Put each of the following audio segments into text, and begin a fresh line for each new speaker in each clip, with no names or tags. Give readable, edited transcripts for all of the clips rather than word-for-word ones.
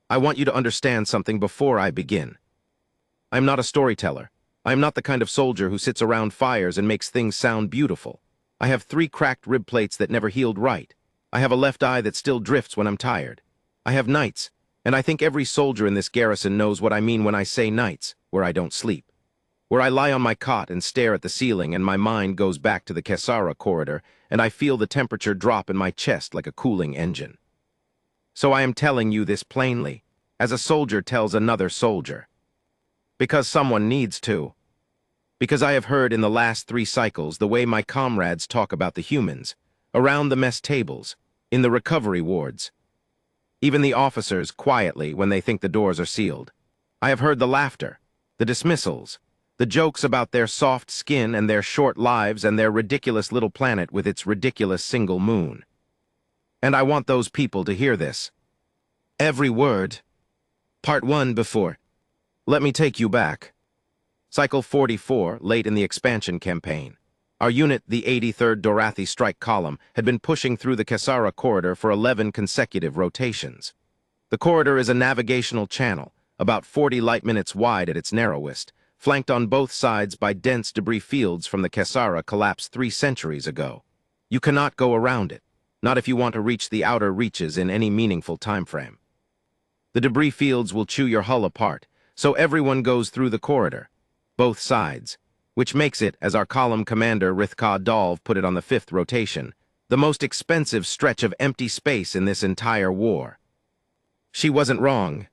I want you to understand something before I begin. I'm not a storyteller. I'm not the kind of soldier who sits around fires and makes things sound beautiful. I have 3 cracked rib plates that never healed right. I have a left eye that still drifts when I'm tired. I have nights, and I think every soldier in this garrison knows what I mean when I say nights, where I don't sleep. Where I lie on my cot and stare at the ceiling and my mind goes back to the Kesara corridor and I feel the temperature drop in my chest like a cooling engine. So I am telling you this plainly, as a soldier tells another soldier. Because someone needs to. Because I have heard in the last 3 cycles the way my comrades talk about the humans, around the mess tables, in the recovery wards. Even the officers quietly when they think the doors are sealed. I have heard the laughter, the dismissals, the jokes about their soft skin and their short lives and their ridiculous little planet with its ridiculous single moon. And I want those people to hear this. Every word. Part 1 before. Let me take you back. Cycle 44, late in the expansion campaign. Our unit, the 83rd Dorathi Strike Column, had been pushing through the Kesara corridor for 11 consecutive rotations. The corridor is a navigational channel, about 40 light minutes wide at its narrowest, flanked on both sides by dense debris fields from the Kesara collapsed 3 centuries ago. You cannot go around it, not if you want to reach the outer reaches in any meaningful time frame. The debris fields will chew your hull apart, so everyone goes through the corridor, both sides, which makes it, as our column commander Rithka Dalv put it on the 5th rotation, the most expensive stretch of empty space in this entire war. She wasn't wrong.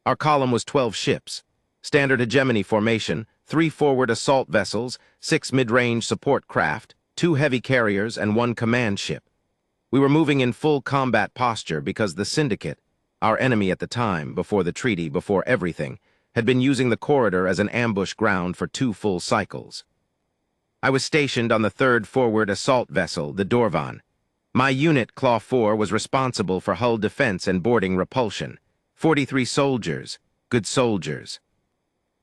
Our column was 12 ships, standard hegemony formation, 3 forward assault vessels, 6 mid-range support craft, 2 heavy carriers, and 1 command ship. We were moving in full combat posture because the Syndicate, our enemy at the time, before the treaty, before everything, had been using the corridor as an ambush ground for 2 full cycles. I was stationed on the 3rd forward assault vessel, the Dorvan. My unit, Claw 4, was responsible for hull defense and boarding repulsion. 43 soldiers, good soldiers.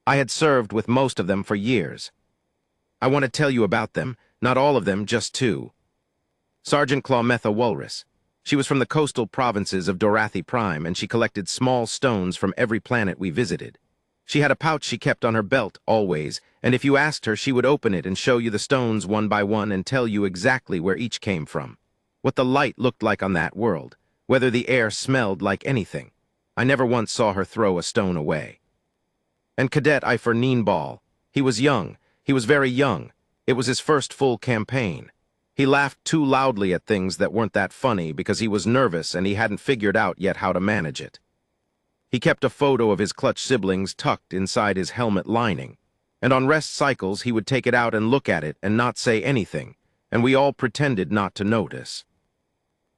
I had served with most of them for years. I want to tell you about them, not all of them, just 2. Sergeant Clawmetha Walrus. She was from the coastal provinces of Dorathi Prime, and she collected small stones from every planet we visited. She had a pouch she kept on her belt, always, and if you asked her, she would open it and show you the stones one by one and tell you exactly where each came from, what the light looked like on that world, whether the air smelled like anything. I never once saw her throw a stone away. And Cadet Ifer Neenball. He was young. He was very young. It was his first full campaign. He laughed too loudly at things that weren't that funny because he was nervous and he hadn't figured out yet how to manage it. He kept a photo of his clutch siblings tucked inside his helmet lining, and on rest cycles he would take it out and look at it and not say anything, and we all pretended not to notice.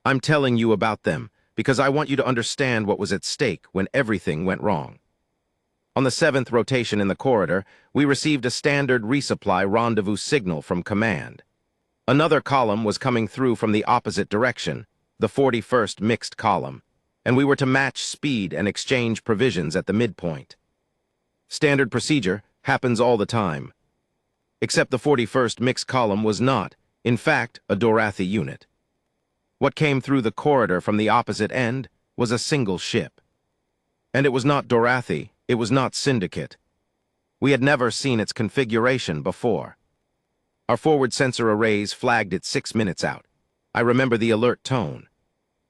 I'm telling you about them because I want you to understand what was at stake when everything went wrong. On the 7th rotation in the corridor, we received a standard resupply rendezvous signal from command. Another column was coming through from the opposite direction, the 41st Mixed Column, and we were to match speed and exchange provisions at the midpoint. Standard procedure happens all the time. Except the 41st Mixed Column was not, in fact, a Dorathi unit. What came through the corridor from the opposite end was a single ship. And it was not Dorathi, it was not Syndicate. We had never seen its configuration before. Our forward sensor arrays flagged it 6 minutes out. I remember the alert tone.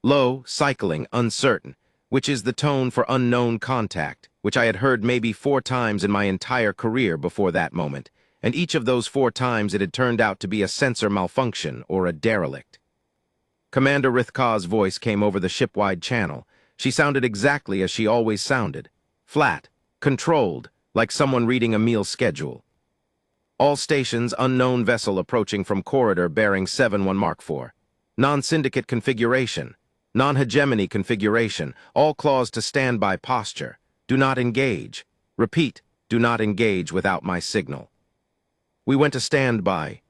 Low, cycling, uncertain, which is the tone for unknown contact, which I had heard maybe 4 times in my entire career before that moment, and each of those 4 times it had turned out to be a sensor malfunction or a derelict. Commander Rithka's voice came over the ship-wide channel. She sounded exactly as she always sounded, flat, controlled, like someone reading a meal schedule. All stations, unknown vessel approaching from corridor bearing 7-1 Mark IV. Non-syndicate configuration. Non-hegemony configuration, all claws to standby posture. Do not engage. Repeat, do not engage without my signal. We went to standby.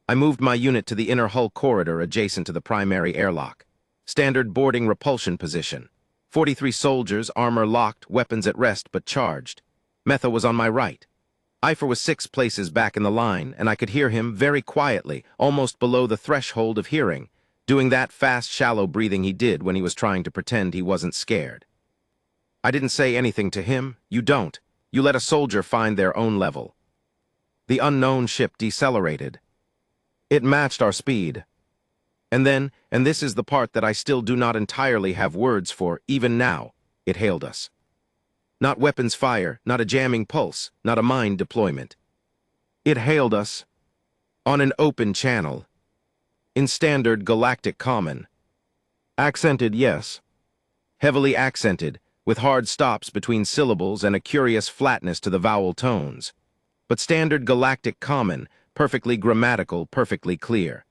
I moved my unit to the inner hull corridor adjacent to the primary airlock. Standard boarding repulsion position. 43 soldiers, armor locked, weapons at rest but charged. Metha was on my right. Ifer was 6 places back in the line, and I could hear him very quietly, almost below the threshold of hearing, doing that fast, shallow breathing he did when he was trying to pretend he wasn't scared. I didn't say anything to him. You don't. You let a soldier find their own level. The unknown ship decelerated. It matched our speed. And then, and this is the part that I still do not entirely have words for, even now, it hailed us. Not weapons fire, not a jamming pulse, not a mine deployment. It hailed us on an open channel, in standard galactic common. Accented, yes. Heavily accented, with hard stops between syllables and a curious flatness to the vowel tones. But standard galactic common, perfectly grammatical, perfectly clear.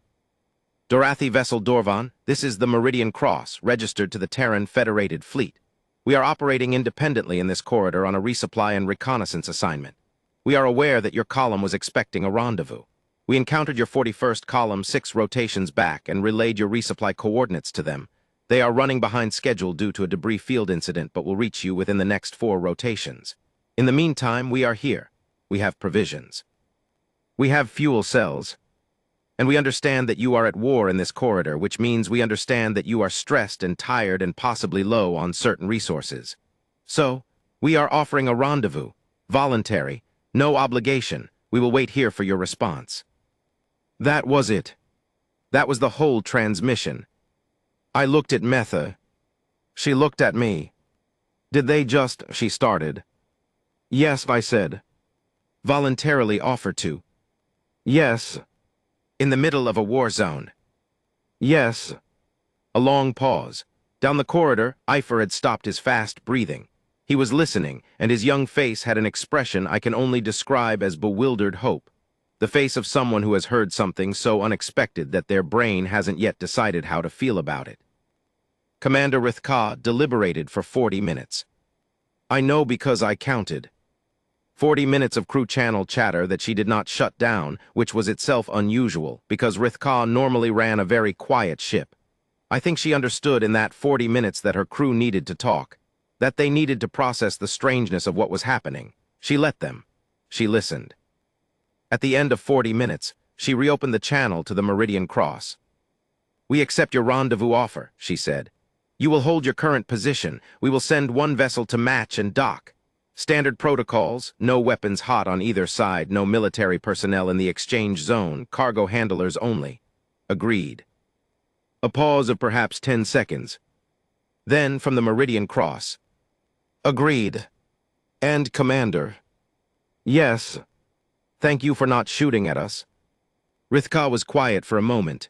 Dorathi vessel Dorvan, this is the Meridian Cross, registered to the Terran Federated Fleet. We are operating independently in this corridor on a resupply and reconnaissance assignment. We are aware that your column was expecting a rendezvous. We encountered your 41st column 6 rotations back and relayed your resupply coordinates to them. They are running behind schedule due to a debris field incident but will reach you within the next 4 rotations. In the meantime, we are here. We have provisions. We have fuel cells. And we understand that you are at war in this corridor, which means we understand that you are stressed and tired and possibly low on certain resources. So, we are offering a rendezvous. Voluntary. No obligation. We will wait here for your response. That was it. That was the whole transmission. I looked at Metha. She looked at me. Did they just... She started. Yes, I said. Voluntarily offer to. Yes. In the middle of a war zone. Yes. A long pause. Down the corridor, Eifer had stopped his fast breathing. He was listening, and his young face had an expression I can only describe as bewildered hope. The face of someone who has heard something so unexpected that their brain hasn't yet decided how to feel about it. Commander Rithka deliberated for 40 minutes. I know because I counted. 40 minutes of crew channel chatter that she did not shut down, which was itself unusual, because Rithka normally ran a very quiet ship. I think she understood in that 40 minutes that her crew needed to talk, that they needed to process the strangeness of what was happening. She let them. She listened. At the end of 40 minutes, she reopened the channel to the Meridian Cross. We accept your rendezvous offer, she said. You will hold your current position. We will send one vessel to match and dock. Standard protocols, no weapons hot on either side, no military personnel in the exchange zone, cargo handlers only. Agreed. A pause of perhaps 10 seconds. Then, from the Meridian Cross. Agreed. And, Commander. Yes. Thank you for not shooting at us. Rithka was quiet for a moment.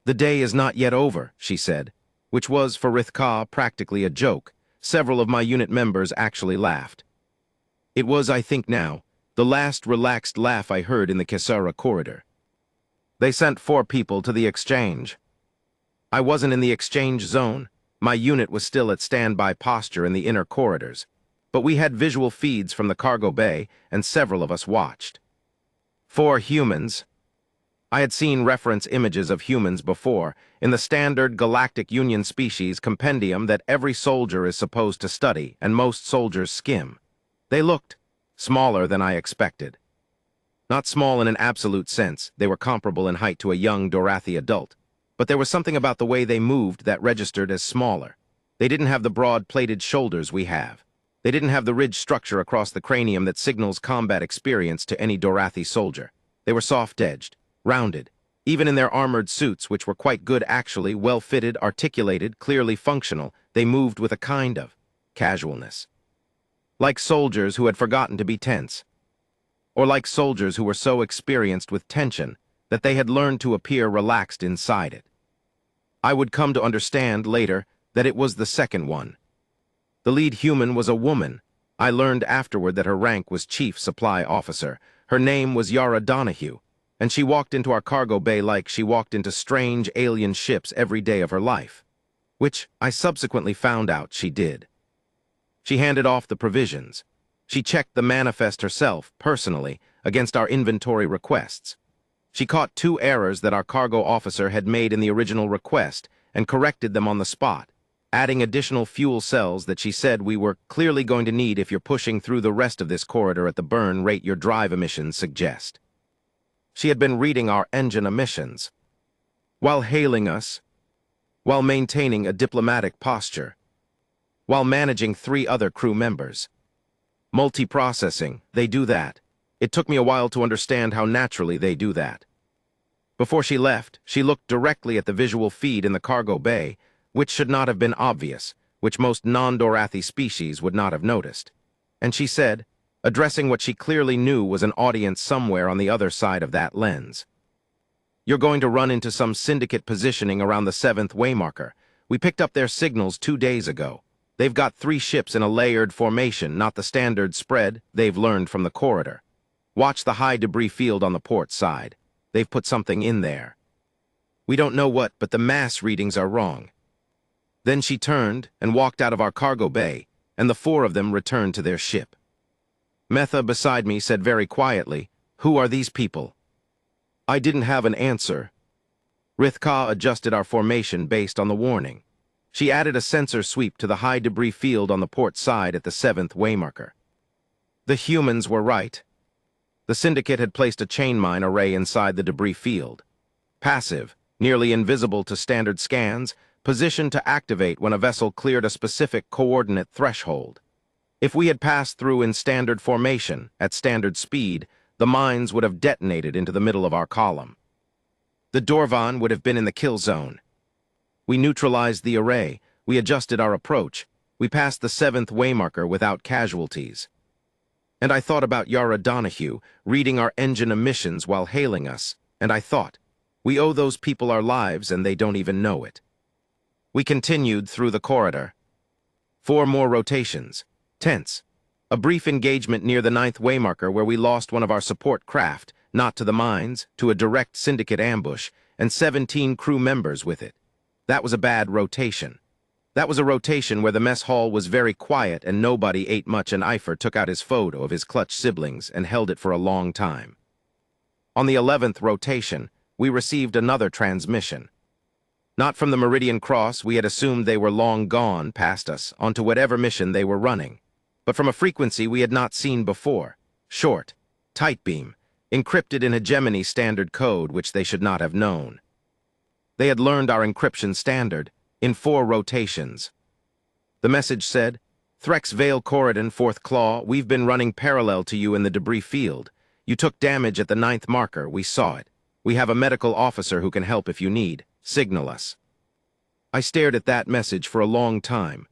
The day is not yet over, she said, which was, for Rithka, practically a joke. Several of my unit members actually laughed. It was, I think now, the last relaxed laugh I heard in the Kesara corridor. They sent 4 people to the exchange. I wasn't in the exchange zone. My unit was still at standby posture in the inner corridors. But we had visual feeds from the cargo bay, and several of us watched. 4 humans. I had seen reference images of humans before, in the standard Galactic Union species compendium that every soldier is supposed to study, and most soldiers skim. They looked smaller than I expected. Not small in an absolute sense, they were comparable in height to a young Dorathi adult, but there was something about the way they moved that registered as smaller. They didn't have the broad plated shoulders we have. They didn't have the ridge structure across the cranium that signals combat experience to any Dorathi soldier. They were soft-edged, rounded. Even in their armored suits, which were quite good actually, well-fitted, articulated, clearly functional, they moved with a kind of casualness. Like soldiers who had forgotten to be tense. Or like soldiers who were so experienced with tension that they had learned to appear relaxed inside it. I would come to understand later that it was the second one. The lead human was a woman. I learned afterward that her rank was Chief Supply Officer. Her name was Yara Donahue, and she walked into our cargo bay like she walked into strange alien ships every day of her life, which I subsequently found out she did. She handed off the provisions. She checked the manifest herself, personally, against our inventory requests. She caught 2 errors that our cargo officer had made in the original request and corrected them on the spot, adding additional fuel cells that she said we were clearly going to need if you're pushing through the rest of this corridor at the burn rate your drive emissions suggest. She had been reading our engine emissions, while hailing us, while maintaining a diplomatic posture. while managing 3 other crew members. Multiprocessing, they do that. It took me a while to understand how naturally they do that. Before she left, she looked directly at the visual feed in the cargo bay, which should not have been obvious, which most non-Dorathi species would not have noticed. And she said, addressing what she clearly knew was an audience somewhere on the other side of that lens. "You're going to run into some syndicate positioning around the 7th waymarker. We picked up their signals 2 days ago. They've got 3 ships in a layered formation, not the standard spread they've learned from the corridor. Watch the high debris field on the port side. They've put something in there. We don't know what, but the mass readings are wrong." Then she turned and walked out of our cargo bay, and the 4 of them returned to their ship. Metha beside me said very quietly, "Who are these people?" I didn't have an answer. Rithka adjusted our formation based on the warning. She added a sensor sweep to the high debris field on the port side at the 7th waymarker. The humans were right. The Syndicate had placed a chain mine array inside the debris field. Passive, nearly invisible to standard scans, positioned to activate when a vessel cleared a specific coordinate threshold. If we had passed through in standard formation, at standard speed, the mines would have detonated into the middle of our column. The Dorvan would have been in the kill zone. We neutralized the array, we adjusted our approach, we passed the 7th waymarker without casualties. And I thought about Yara Donahue reading our engine emissions while hailing us, and I thought, we owe those people our lives and they don't even know it. We continued through the corridor. 4 more rotations. Tense. A brief engagement near the 9th waymarker where we lost one of our support craft, not to the mines, to a direct Syndicate ambush, and 17 crew members with it. That was a bad rotation. That was a rotation where the mess hall was very quiet and nobody ate much, and Eifer took out his photo of his clutch siblings and held it for a long time. On the 11th rotation, we received another transmission. Not from the Meridian Cross, we had assumed they were long gone past us onto whatever mission they were running, but from a frequency we had not seen before, short, tight beam, encrypted in hegemony standard code which they should not have known. They had learned our encryption standard in 4 rotations. The message said, "Threx Vale Corridon, 4th Claw, we've been running parallel to you in the debris field. You took damage at the 9th marker, we saw it. We have a medical officer who can help if you need. Signal us." I stared at that message for a long time.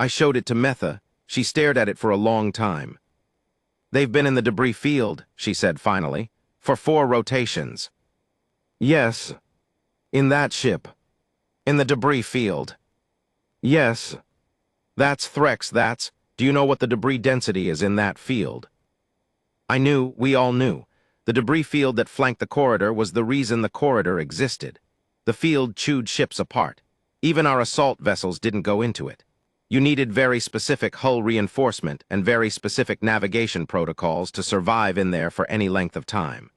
I showed it to Metha. She stared at it for a long time. "They've been in the debris field," she said finally, "for 4 rotations." "Yes. In that ship. In the debris field." "Yes. That's Threx, that's. Do you know what the debris density is in that field?" I knew, we all knew. The debris field that flanked the corridor was the reason the corridor existed. The field chewed ships apart. Even our assault vessels didn't go into it. You needed very specific hull reinforcement and very specific navigation protocols to survive in there for any length of time.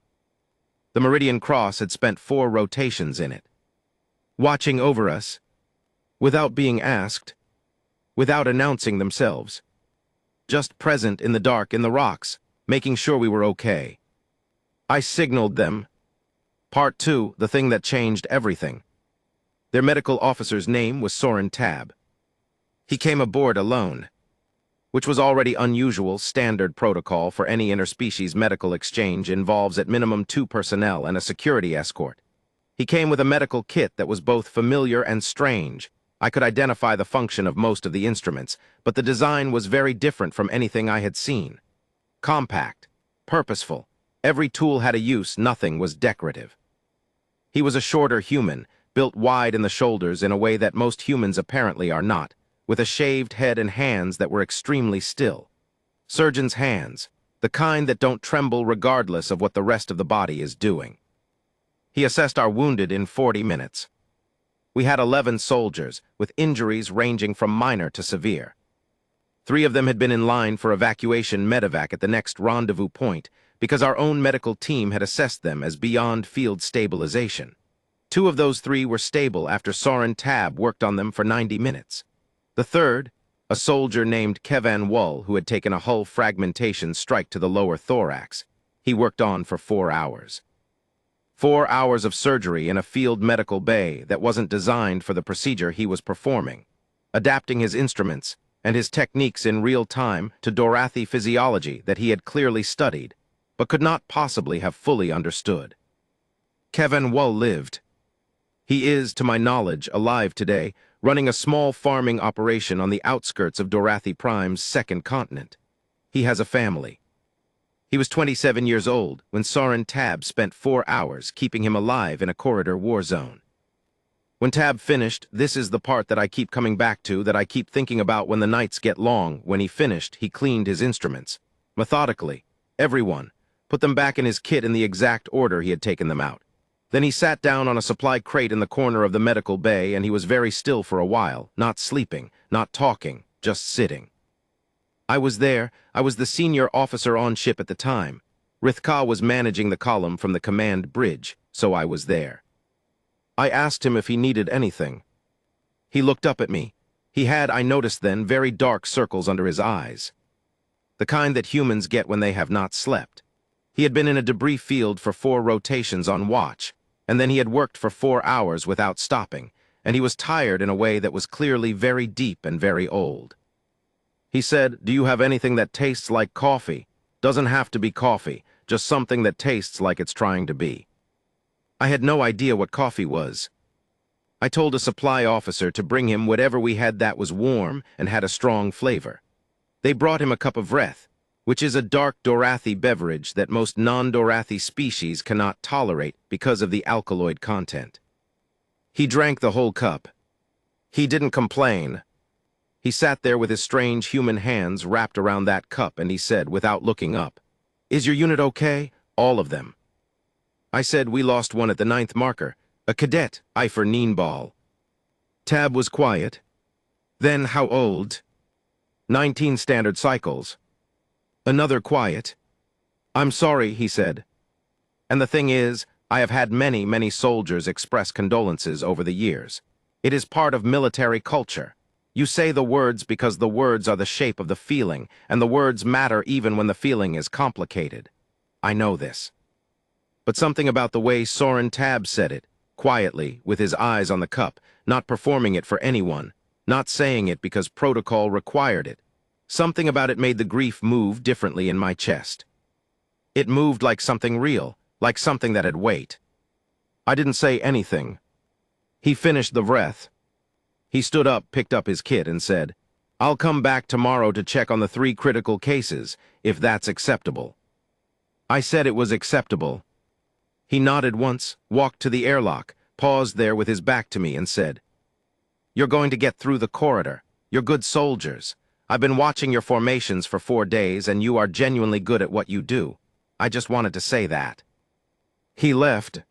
The Meridian Cross had spent 4 rotations in it. Watching over us, without being asked, without announcing themselves. Just present in the dark in the rocks, making sure we were okay. I signaled them. Part 2, the thing that changed everything. Their medical officer's name was Soren Tab. He came aboard alone, which was already unusual. Standard protocol for any interspecies medical exchange involves at minimum 2 personnel and a security escort. He came with a medical kit that was both familiar and strange. I could identify the function of most of the instruments, but the design was very different from anything I had seen. Compact, purposeful, every tool had a use, nothing was decorative. He was a shorter human, built wide in the shoulders in a way that most humans apparently are not, with a shaved head and hands that were extremely still. Surgeon's hands, the kind that don't tremble regardless of what the rest of the body is doing. He assessed our wounded in 40 minutes. We had 11 soldiers, with injuries ranging from minor to severe. 3 of them had been in line for evacuation medevac at the next rendezvous point because our own medical team had assessed them as beyond field stabilization. 2 of those 3 were stable after Soren Tab worked on them for 90 minutes. The third, a soldier named Kevan Wull, who had taken a hull fragmentation strike to the lower thorax, he worked on for 4 hours. 4 hours of surgery in a field medical bay that wasn't designed for the procedure he was performing. adapting his instruments and his techniques in real time to Dorathi physiology that he had clearly studied, but could not possibly have fully understood. Kevin Wull lived. He is, to my knowledge, alive today, running a small farming operation on the outskirts of Dorathi Prime's second continent. He has a family. He was 27 years old when Soren Tab spent 4 hours keeping him alive in a corridor war zone. When Tab finished, this is the part that I keep coming back to, that I keep thinking about when the nights get long. When he finished, he cleaned his instruments. Methodically. Everyone. Put them back in his kit in the exact order he had taken them out. Then he sat down on a supply crate in the corner of the medical bay, and he was very still for a while, not sleeping, not talking, just sitting. I was there. I was the senior officer on ship at the time. Rithka was managing the column from the command bridge, so I was there. I asked him if he needed anything. He looked up at me. He had, I noticed then, very dark circles under his eyes. The kind that humans get when they have not slept. He had been in a debris field for 4 rotations on watch, and then he had worked for 4 hours without stopping, and he was tired in a way that was clearly very deep and very old. He said, "Do you have anything that tastes like coffee? Doesn't have to be coffee, just something that tastes like it's trying to be." I had no idea what coffee was. I told a supply officer to bring him whatever we had that was warm and had a strong flavor. They brought him a cup of Reth, which is a dark Dorathi beverage that most non-Dorathi species cannot tolerate because of the alkaloid content. He drank the whole cup. He didn't complain. He sat there with his strange human hands wrapped around that cup, and he said, without looking up, "Is your unit okay?" All of them. I said, "We lost one at the 9th marker, a cadet, Eifer Nienball." Tab was quiet. Then, "How old?" 19 standard cycles. Another quiet. "I'm sorry," he said. "And the thing is, I have had many, many soldiers express condolences over the years. It is part of military culture. You say the words because the words are the shape of the feeling, and the words matter even when the feeling is complicated. I know this." But something about the way Soren Tab said it, quietly, with his eyes on the cup, not performing it for anyone, not saying it because protocol required it. Something about it made the grief move differently in my chest. It moved like something real, like something that had weight. I didn't say anything. He finished the Vreth. He stood up, picked up his kit, and said, "I'll come back tomorrow to check on the 3 critical cases, if that's acceptable." I said it was acceptable. He nodded once, walked to the airlock, paused there with his back to me, and said, "You're going to get through the corridor. You're good soldiers. I've been watching your formations for 4 days, and you are genuinely good at what you do. I just wanted to say that." He left.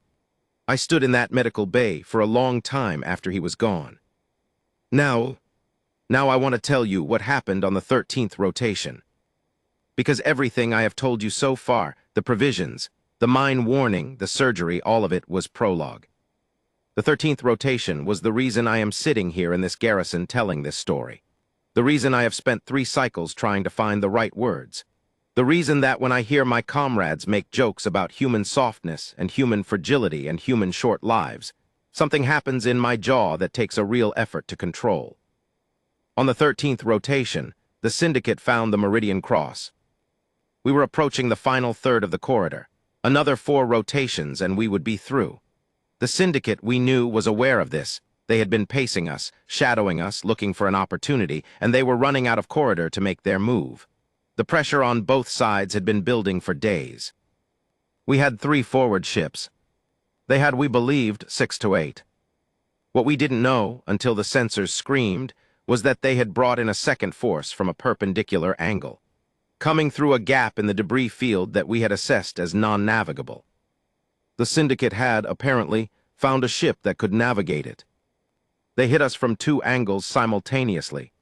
I stood in that medical bay for a long time after he was gone. Now I want to tell you what happened on the 13th rotation. Because everything I have told you so far, the provisions, the mine warning, the surgery, all of it was prologue. The 13th rotation was the reason I am sitting here in this garrison telling this story. The reason I have spent 3 cycles trying to find the right words. The reason that when I hear my comrades make jokes about human softness and human fragility and human short lives, something happens in my jaw that takes a real effort to control. On the 13th rotation, the Syndicate found the Meridian Cross. We were approaching the final third of the corridor. Another 4 rotations and we would be through. The Syndicate, we knew, was aware of this. They had been pacing us, shadowing us, looking for an opportunity, and they were running out of corridor to make their move. The pressure on both sides had been building for days. We had 3 forward ships. They had, we believed, 6 to 8. What we didn't know, until the sensors screamed, was that they had brought in a second force from a perpendicular angle, coming through a gap in the debris field that we had assessed as non-navigable. The Syndicate had, apparently, found a ship that could navigate it. They hit us from 2 angles simultaneously.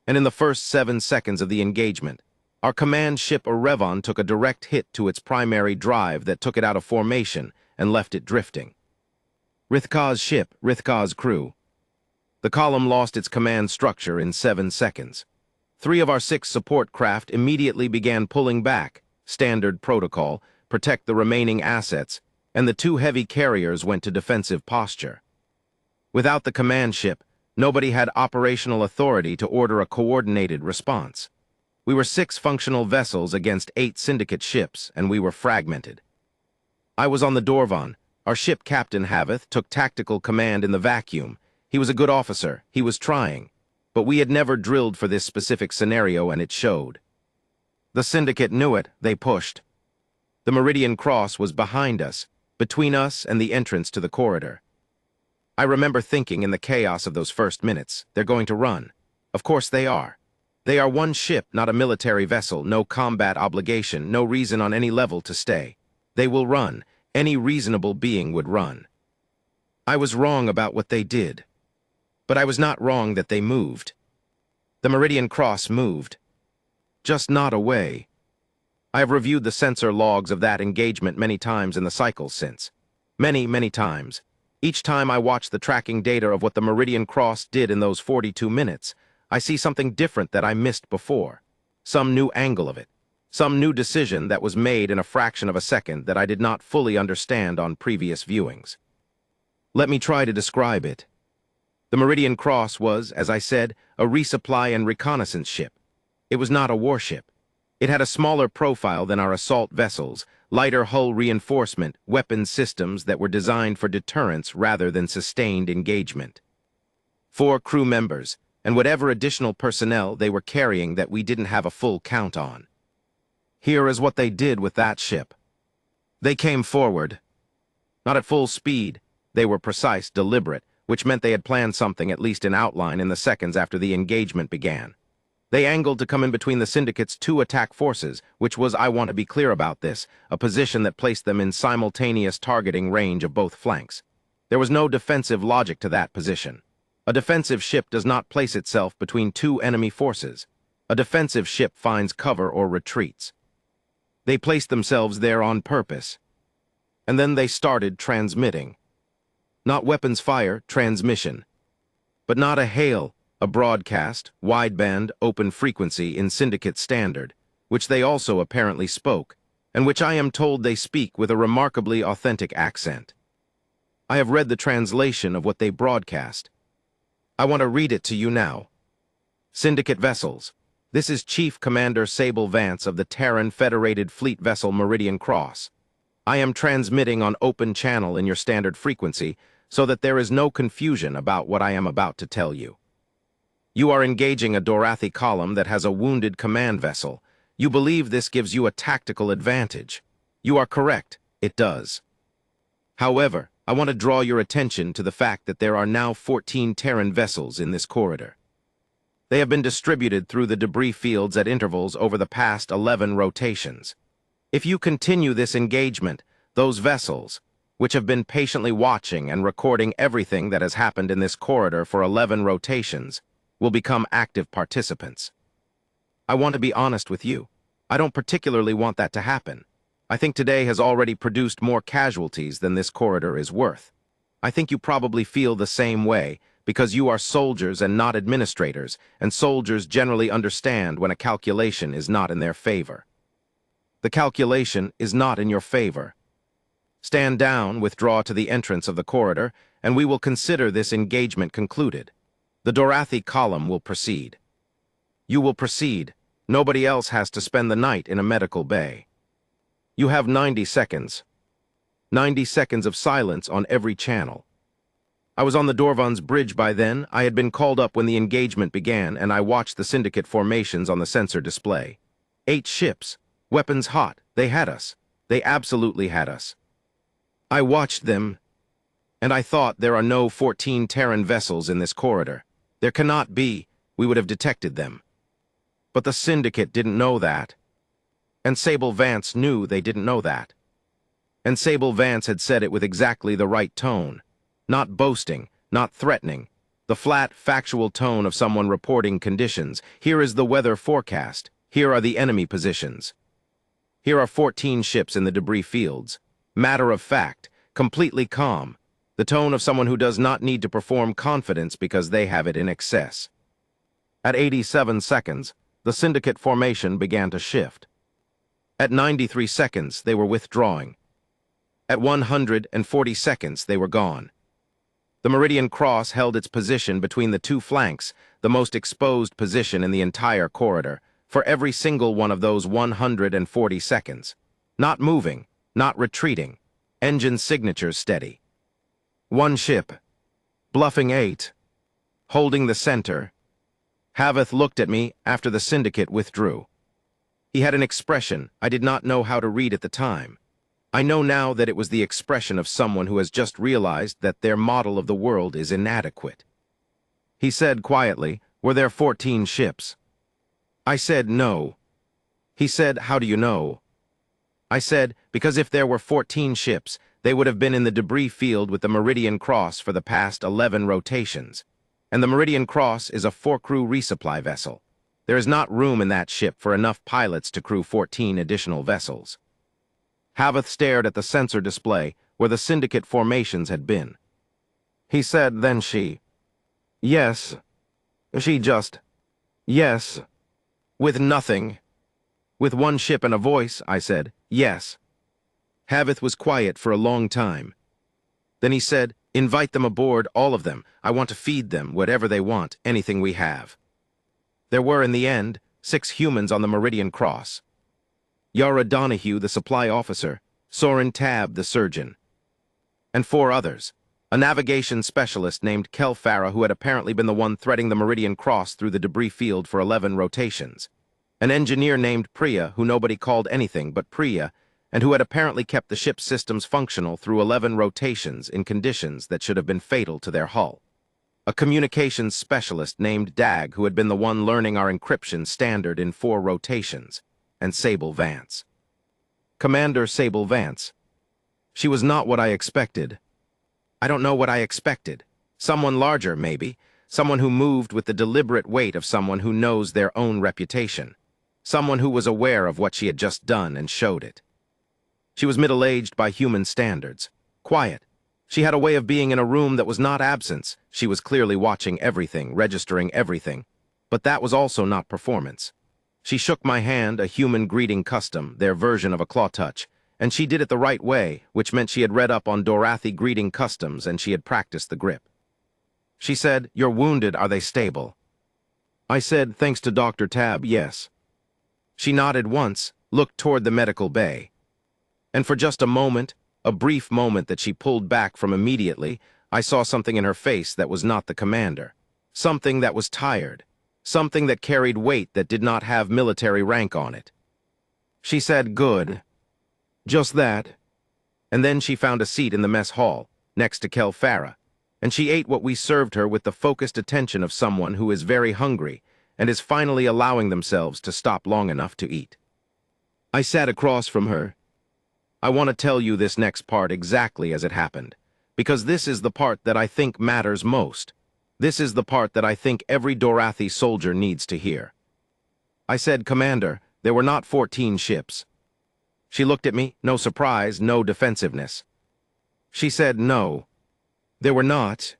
And in the first 7 seconds of the engagement, our command ship Arevon took a direct hit to its primary drive that took it out of formation and left it drifting. Rithka's ship, Rithka's crew. The column lost its command structure in 7 seconds. 3 of our 6 support craft immediately began pulling back, standard protocol, protect the remaining assets, and the 2 heavy carriers went to defensive posture. Without the command ship, Nobody had operational authority to order a coordinated response. We were 6 functional vessels against 8 syndicate ships, and we were fragmented. I was on the Dorvan. Our ship captain, Haveth, took tactical command in the vacuum. He was a good officer. He was trying. But we had never drilled for this specific scenario, and it showed. The syndicate knew it. They pushed. The Meridian Cross was behind us, between us and the entrance to the corridor. I remember thinking in the chaos of those first minutes, they're going to run. Of course they are. They are one ship, not a military vessel, no combat obligation, no reason on any level to stay. They will run. Any reasonable being would run. I was wrong about what they did. But I was not wrong that they moved. The Meridian Cross moved. Just not away. I have reviewed the sensor logs of that engagement many times in the cycles since. Many, many times. Each time I watch the tracking data of what the Meridian Cross did in those 42 minutes, I see something different that I missed before. Some new angle of it. Some new decision that was made in a fraction of a second that I did not fully understand on previous viewings. Let me try to describe it. The Meridian Cross was, as I said, a resupply and reconnaissance ship. It was not a warship. It had a smaller profile than our assault vessels, lighter hull reinforcement, weapons systems that were designed for deterrence rather than sustained engagement. 4 crew members, and whatever additional personnel they were carrying that we didn't have a full count on. Here is what they did with that ship. They came forward. Not at full speed. They were precise, deliberate, which meant they had planned something at least in outline in the seconds after the engagement began. They angled to come in between the Syndicate's 2 attack forces, which was, I want to be clear about this, a position that placed them in simultaneous targeting range of both flanks. There was no defensive logic to that position. A defensive ship does not place itself between 2 enemy forces. A defensive ship finds cover or retreats. They placed themselves there on purpose. And then they started transmitting. Not weapons fire, transmission. But not a hail, a broadcast, wideband, open frequency in Syndicate standard, which they also apparently spoke, and which I am told they speak with a remarkably authentic accent. I have read the translation of what they broadcast. I want to read it to you now. Syndicate vessels. This is Chief Commander Sable Vance of the Terran Federated Fleet Vessel Meridian Cross. I am transmitting on open channel in your standard frequency so that there is no confusion about what I am about to tell you. You are engaging a Dorathi column that has a wounded command vessel. You believe this gives you a tactical advantage. You are correct, it does. However, I want to draw your attention to the fact that there are now 14 Terran vessels in this corridor. They have been distributed through the debris fields at intervals over the past 11 rotations. If you continue this engagement, those vessels, which have been patiently watching and recording everything that has happened in this corridor for 11 rotations, will become active participants. I want to be honest with you. I don't particularly want that to happen. I think today has already produced more casualties than this corridor is worth. I think you probably feel the same way, because you are soldiers and not administrators, and soldiers generally understand when a calculation is not in their favor. The calculation is not in your favor. Stand down, withdraw to the entrance of the corridor, and we will consider this engagement concluded. The Dorathi column will proceed. You will proceed. Nobody else has to spend the night in a medical bay. You have 90 seconds. 90 seconds of silence on every channel. I was on the Dorvan's bridge by then. I had been called up when the engagement began, and I watched the Syndicate formations on the sensor display. 8 ships. Weapons hot. They had us. They absolutely had us. I watched them, and I thought there are no 14 Terran vessels in this corridor. There cannot be. We would have detected them. But the Syndicate didn't know that. And Sable Vance knew they didn't know that. And Sable Vance had said it with exactly the right tone. Not boasting, not threatening. The flat, factual tone of someone reporting conditions. Here is the weather forecast. Here are the enemy positions. Here are 14 ships in the debris fields. Matter of fact, completely calm. The tone of someone who does not need to perform confidence because they have it in excess. At 87 seconds, the Syndicate formation began to shift. At 93 seconds, they were withdrawing. At 140 seconds, they were gone. The meridian cross held its position between the two flanks, the most exposed position in the entire corridor, for every single one of those 140 seconds. Not moving, not retreating, engine signatures steady. One ship, bluffing 8, holding the center. Haveth looked at me after the syndicate withdrew. He had an expression I did not know how to read at the time. I know now that it was the expression of someone who has just realized that their model of the world is inadequate. He said quietly, "Were there 14 ships?" I said, "No." He said, "How do you know?" I said, "Because if there were 14 ships, they would have been in the debris field with the Meridian Cross for the past 11 rotations. And the Meridian Cross is a 4-crew resupply vessel. There is not room in that ship for enough pilots to crew 14 additional vessels." Haveth stared at the sensor display where the syndicate formations had been. He said, then yes, yes, with nothing. With one ship and a voice, I said, yes. Haveth was quiet for a long time. Then he said, invite them aboard, all of them. I want to feed them, whatever they want, anything we have. There were, in the end, 6 humans on the Meridian Cross. Yara Donahue, the supply officer, Soren Tabb, the surgeon, and 4 others. A navigation specialist named Kel Farah, who had apparently been the one threading the Meridian Cross through the debris field for 11 rotations. An engineer named Priya, who nobody called anything but Priya, and who had apparently kept the ship's systems functional through 11 rotations in conditions that should have been fatal to their hull. A communications specialist named Dag, who had been the one learning our encryption standard in 4 rotations, and Sable Vance. Commander Sable Vance. She was not what I expected. I don't know what I expected. Someone larger, maybe. Someone who moved with the deliberate weight of someone who knows their own reputation. Someone who was aware of what she had just done and showed it. She was middle-aged by human standards. Quiet. She had a way of being in a room that was not absence. She was clearly watching everything, registering everything. But that was also not performance. She shook my hand, a human greeting custom, their version of a claw touch, and she did it the right way, which meant she had read up on Dorathi greeting customs and she had practiced the grip. She said, "You're wounded, are they stable?" I said, thanks to Dr. Tabb, yes. She nodded once, looked toward the medical bay. And for just a moment, a brief moment that she pulled back from immediately, I saw something in her face that was not the commander. Something that was tired. Something that carried weight that did not have military rank on it. She said, good. Just that. And then she found a seat in the mess hall, next to Kel Farah, and she ate what we served her with the focused attention of someone who is very hungry and is finally allowing themselves to stop long enough to eat. I sat across from her. I want to tell you this next part exactly as it happened, because this is the part that I think matters most. This is the part that I think every Dorathi soldier needs to hear. I said, Commander, there were not 14 ships. She looked at me, no surprise, no defensiveness. She said, no, there were not.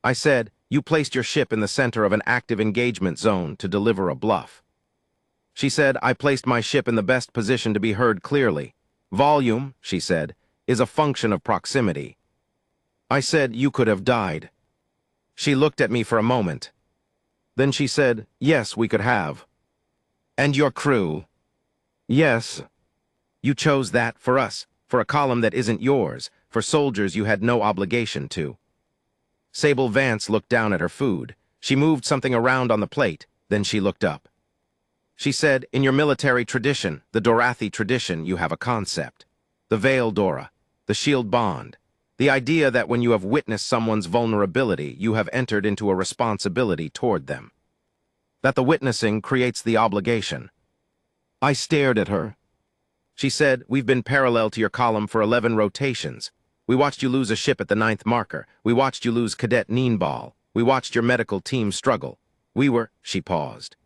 I said, you placed your ship in the center of an active engagement zone to deliver a bluff. She said, I placed my ship in the best position to be heard clearly. Volume, she said, is a function of proximity. I said, you could have died. She looked at me for a moment. Then she said, yes, we could have. And your crew? Yes. You chose that for us, for a column that isn't yours, for soldiers you had no obligation to. Sable Vance looked down at her food. She moved something around on the plate, then she looked up. She said, in your military tradition, the Dorathi tradition, you have a concept. The Veil Dora, the Shield Bond. The idea that when you have witnessed someone's vulnerability, you have entered into a responsibility toward them. That the witnessing creates the obligation. I stared at her. She said, we've been parallel to your column for 11 rotations. We watched you lose a ship at the 9th marker. We watched you lose Cadet Neenball. We watched your medical team struggle. She paused.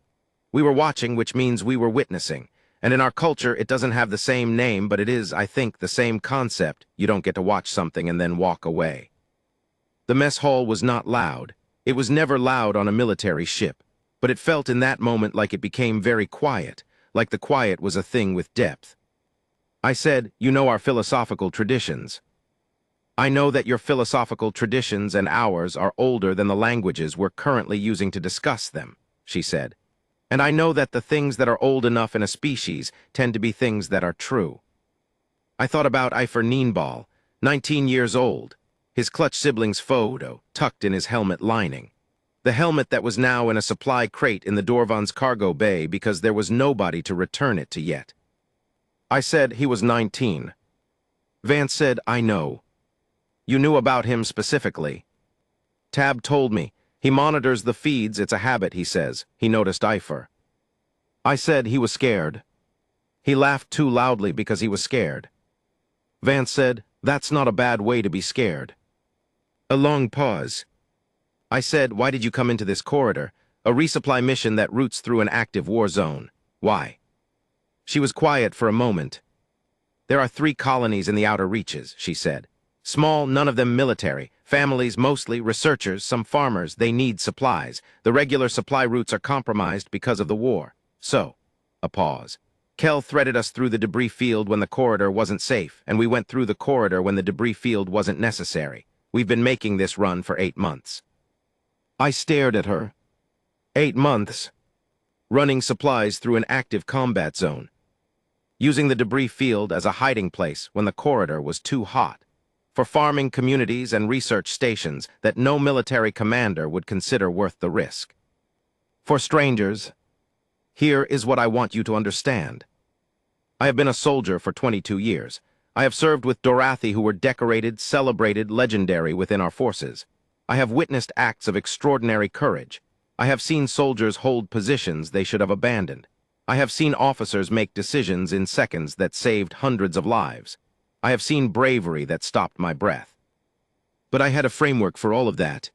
We were watching, which means we were witnessing. And in our culture, it doesn't have the same name, but it is, I think, the same concept. You don't get to watch something and then walk away. The mess hall was not loud. It was never loud on a military ship. But it felt in that moment like it became very quiet, like the quiet was a thing with depth. I said, you know our philosophical traditions. I know that your philosophical traditions and ours are older than the languages we're currently using to discuss them, she said. And I know that the things that are old enough in a species tend to be things that are true. I thought about Ifer Nienbal, 19 years old, his clutch sibling's photo tucked in his helmet lining. The helmet that was now in a supply crate in the Dorvan's cargo bay because there was nobody to return it to yet. I said he was 19. Vance said, I know. You knew about him specifically. Tab told me. He monitors the feeds, it's a habit, he says. He noticed Ifer. I said he was scared. He laughed too loudly because he was scared. Vance said, that's not a bad way to be scared. A long pause. I said, why did you come into this corridor? A resupply mission that routes through an active war zone. Why? She was quiet for a moment. There are 3 colonies in the outer reaches, she said. Small, none of them military. Families, mostly researchers, some farmers. They need supplies. The regular supply routes are compromised because of the war. So, a pause. Kel threaded us through the debris field when the corridor wasn't safe, and we went through the corridor when the debris field wasn't necessary. We've been making this run for 8 months. I stared at her. 8 months. Running supplies through an active combat zone. Using the debris field as a hiding place when the corridor was too hot. For farming communities and research stations that no military commander would consider worth the risk. For strangers, here is what I want you to understand. I have been a soldier for 22 years. I have served with Dorathi who were decorated, celebrated, legendary within our forces. I have witnessed acts of extraordinary courage. I have seen soldiers hold positions they should have abandoned. I have seen officers make decisions in seconds that saved hundreds of lives. I have seen bravery that stopped my breath. But I had a framework for all of that.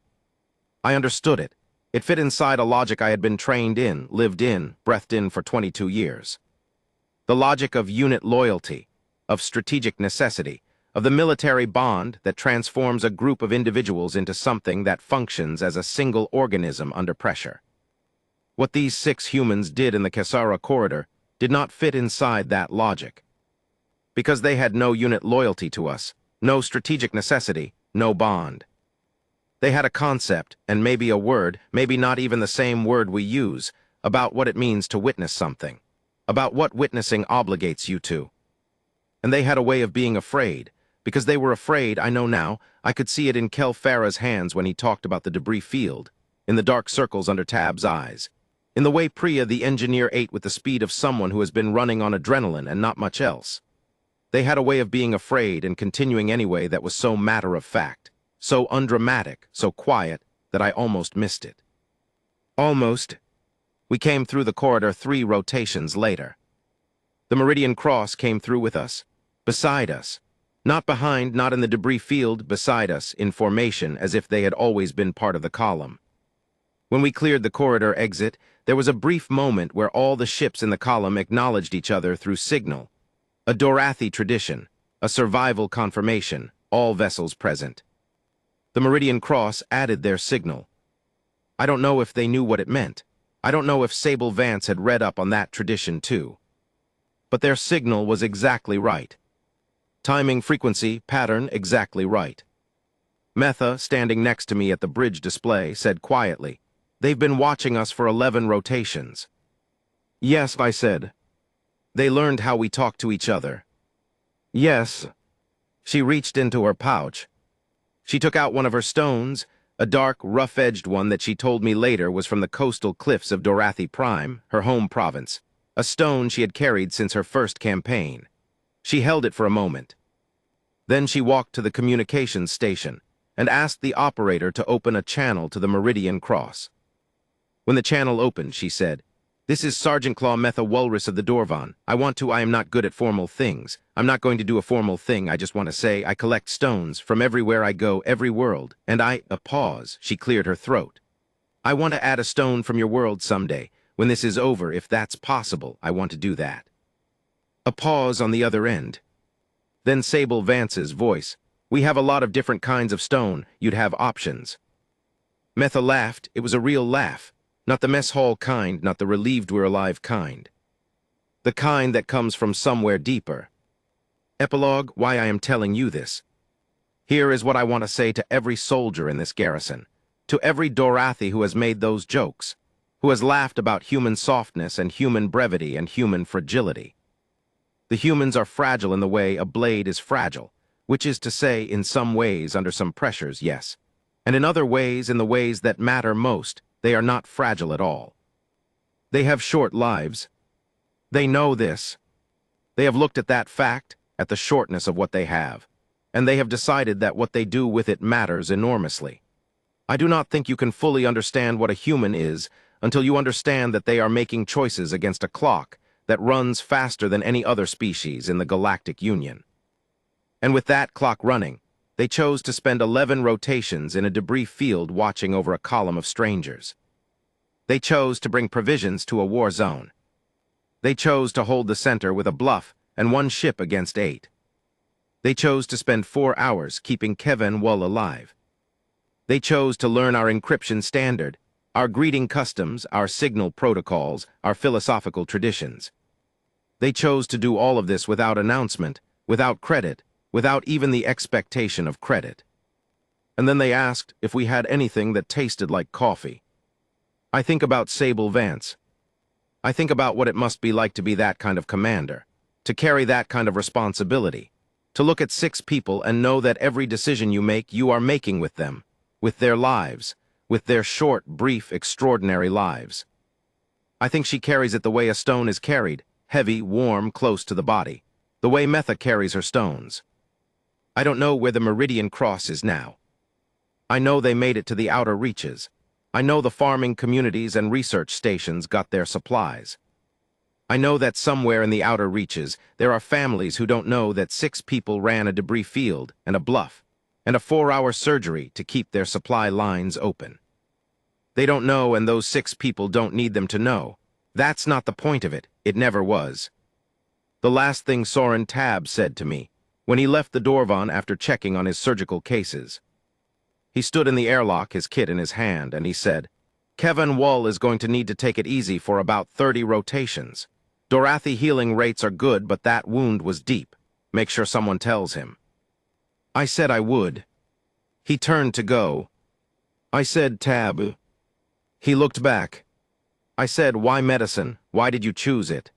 I understood it. It fit inside a logic I had been trained in, lived in, breathed in for 22 years. The logic of unit loyalty, of strategic necessity, of the military bond that transforms a group of individuals into something that functions as a single organism under pressure. What these 6 humans did in the Kesara corridor did not fit inside that logic. Because they had no unit loyalty to us, no strategic necessity, no bond. They had a concept, and maybe a word, maybe not even the same word we use, about what it means to witness something, about what witnessing obligates you to. And they had a way of being afraid. Because they were afraid, I know now, I could see it in Kel Farah's hands when he talked about the debris field, in the dark circles under Tab's eyes, in the way Priya the engineer ate with the speed of someone who has been running on adrenaline and not much else. They had a way of being afraid and continuing anyway that was so matter-of-fact, so undramatic, so quiet, that I almost missed it. Almost. We came through the corridor 3 rotations later. The Meridian Cross came through with us, beside us. Not behind, not in the debris field, beside us, in formation, as if they had always been part of the column. When we cleared the corridor exit, there was a brief moment where all the ships in the column acknowledged each other through signal. A Dorathi tradition, a survival confirmation, all vessels present. The Meridian Cross added their signal. I don't know if they knew what it meant. I don't know if Sable Vance had read up on that tradition too. But their signal was exactly right. Timing, frequency, pattern, exactly right. Metha, standing next to me at the bridge display, said quietly, they've been watching us for 11 rotations. Yes, I said. They learned how we talk to each other. Yes. She reached into her pouch. She took out one of her stones, a dark, rough-edged one that she told me later was from the coastal cliffs of Dorathi Prime, her home province, a stone she had carried since her first campaign. She held it for a moment. Then she walked to the communications station and asked the operator to open a channel to the Meridian Cross. When the channel opened, she said, "This is Sergeant Claw Metha Walrus of the Dorvan. I am not good at formal things. I'm not going to do a formal thing. I just want to say I collect stones from everywhere I go, every world. And a pause. She cleared her throat. I want to add a stone from your world someday. When this is over, if that's possible, I want to do that." A pause on the other end. Then Sable Vance's voice. "We have a lot of different kinds of stone. You'd have options." Metha laughed. It was a real laugh. Not the mess hall kind, not the relieved we're alive kind. The kind that comes from somewhere deeper. Epilogue, why I am telling you this. Here is what I want to say to every soldier in this garrison, to every Dorathi who has made those jokes, who has laughed about human softness and human brevity and human fragility. The humans are fragile in the way a blade is fragile, which is to say, in some ways, under some pressures, yes, and in other ways, in the ways that matter most, they are not fragile at all. They have short lives. They know this. They have looked at that fact, at the shortness of what they have, and they have decided that what they do with it matters enormously. I do not think you can fully understand what a human is until you understand that they are making choices against a clock that runs faster than any other species in the Galactic Union. And with that clock running, they chose to spend 11 rotations in a debris field watching over a column of strangers. They chose to bring provisions to a war zone. They chose to hold the center with a bluff and 1 ship against 8. They chose to spend 4 hours keeping Kevin Wull alive. They chose to learn our encryption standard, our greeting customs, our signal protocols, our philosophical traditions. They chose to do all of this without announcement, without credit, without even the expectation of credit. And then they asked if we had anything that tasted like coffee. I think about Sable Vance. I think about what it must be like to be that kind of commander, to carry that kind of responsibility, to look at 6 people and know that every decision you make, you are making with them, with their lives, with their short, brief, extraordinary lives. I think she carries it the way a stone is carried, heavy, warm, close to the body, the way Metha carries her stones. I don't know where the Meridian Cross is now. I know they made it to the outer reaches. I know the farming communities and research stations got their supplies. I know that somewhere in the outer reaches, there are families who don't know that 6 people ran a debris field and a bluff and a 4-hour surgery to keep their supply lines open. They don't know, and those 6 people don't need them to know. That's not the point of it. It never was. The last thing Soren Tab said to me, when he left the Dorvan after checking on his surgical cases. He stood in the airlock, his kit in his hand, and he said, "Kevin Wull is going to need to take it easy for about 30 rotations. Dorathi healing rates are good, but that wound was deep. Make sure someone tells him." I said I would. He turned to go. I said, "Tab." He looked back. I said, "Why medicine? Why did you choose it?"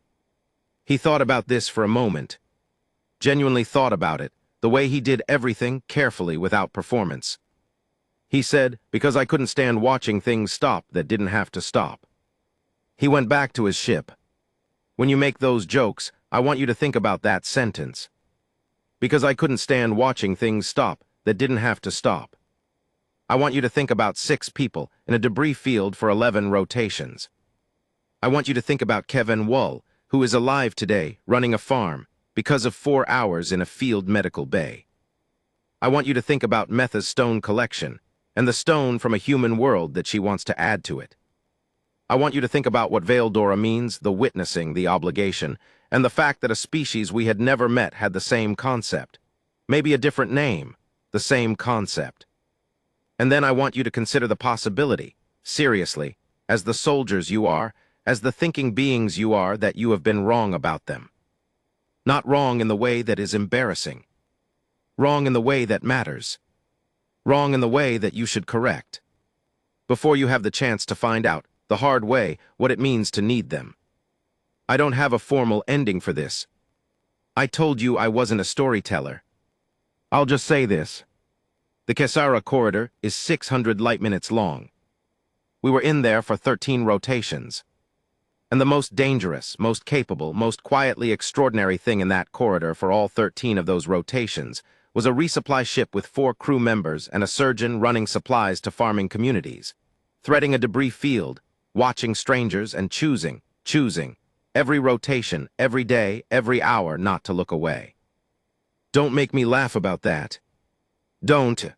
He thought about this for a moment. Genuinely thought about it, the way he did everything carefully without performance. He said, "Because I couldn't stand watching things stop that didn't have to stop." He went back to his ship. When you make those jokes, I want you to think about that sentence. Because I couldn't stand watching things stop that didn't have to stop. I want you to think about 6 people in a debris field for 11 rotations. I want you to think about Kevin Wull, who is alive today, running a farm, because of 4 hours in a field medical bay. I want you to think about Metha's stone collection, and the stone from a human world that she wants to add to it. I want you to think about what Veildora means, the witnessing, the obligation, and the fact that a species we had never met had the same concept. Maybe a different name, the same concept. And then I want you to consider the possibility, seriously, as the soldiers you are, as the thinking beings you are, that you have been wrong about them. Not wrong in the way that is embarrassing. Wrong in the way that matters. Wrong in the way that you should correct. Before you have the chance to find out, the hard way, what it means to need them. I don't have a formal ending for this. I told you I wasn't a storyteller. I'll just say this. The Kesara corridor is 600 light minutes long. We were in there for 13 rotations. And the most dangerous, most capable, most quietly extraordinary thing in that corridor for all 13 of those rotations was a resupply ship with 4 crew members and a surgeon running supplies to farming communities, threading a debris field, watching strangers and choosing, every rotation, every day, every hour not to look away. Don't make me laugh about that. Don't.